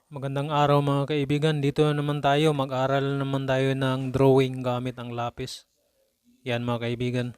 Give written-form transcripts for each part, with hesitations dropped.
Magandang araw mga kaibigan. Dito na naman tayo. Mag-aral naman tayo ng drawing gamit ang lapis. Yan mga kaibigan.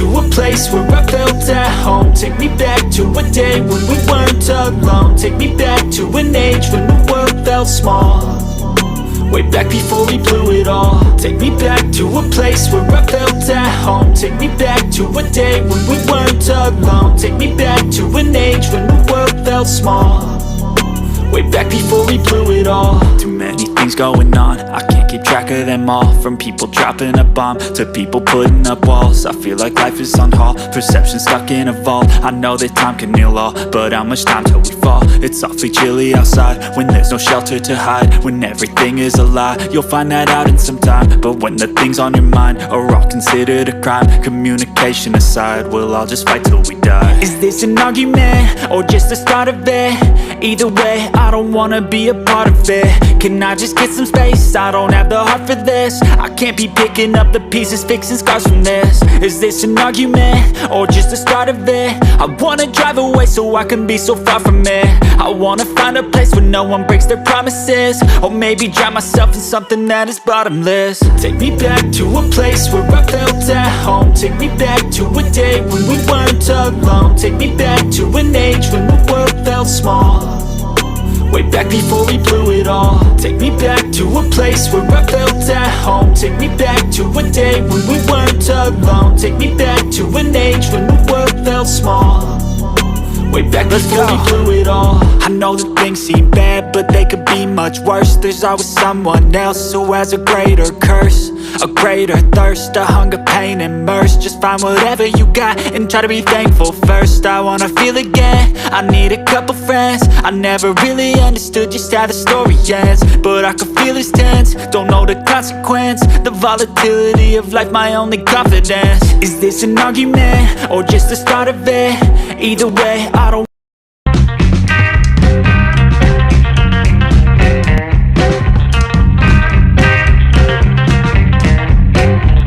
to a place where I felt at home. Take me back to a day when we weren't alone. Take me back to an age when the world felt small, way back before we blew it all. Take me back to a place where I felt at home. Take me back to a day when we weren't alone. Take me back to an age when the world felt small, way back before we blew it all. Too many things going on, I can't keep track of them all. From people dropping a bomb to people putting up walls. I feel like life is on hold, perception stuck in a vault. I know that time can heal all, but how much time till we fall? It's awfully chilly outside when there's no shelter to hide. When everything is a lie, you'll find that out in some time. But when the things on your mind are all considered a crime, communication aside, we'll all just fight till we die. Is this an argument or just the start of it? Either way, I don't wanna be a part of it. Can I just get some space? I don't have the heart for this. I can't be picking up the pieces, fixing scars from this. Is this an argument or just the start of it? I wanna drive away so I can be so far from it. I wanna find a place where no one breaks their promises, or maybe drown myself in something that is bottomless. Take me back to a place where I felt at home. Take me back to a day when we weren't alone. Take me back to an age when the world felt small, way back before we blew it all. Take me back to a place where I felt at home. Take me back to a day when we weren't alone. Take me back to an age when the world felt small, way back before we blew it all. I know that things seem bad, but they could be much worse. There's always someone else who has a greater curse, a greater thirst, a hunger, pain, and mercy. Just find whatever you got and try to be thankful first. I wanna feel again, I need a couple friends. I never really understood just how the story ends, but I can feel it's tense, don't know the consequence. The volatility of life, my only confidence. Is this an argument or just the start of it? Either way, I don't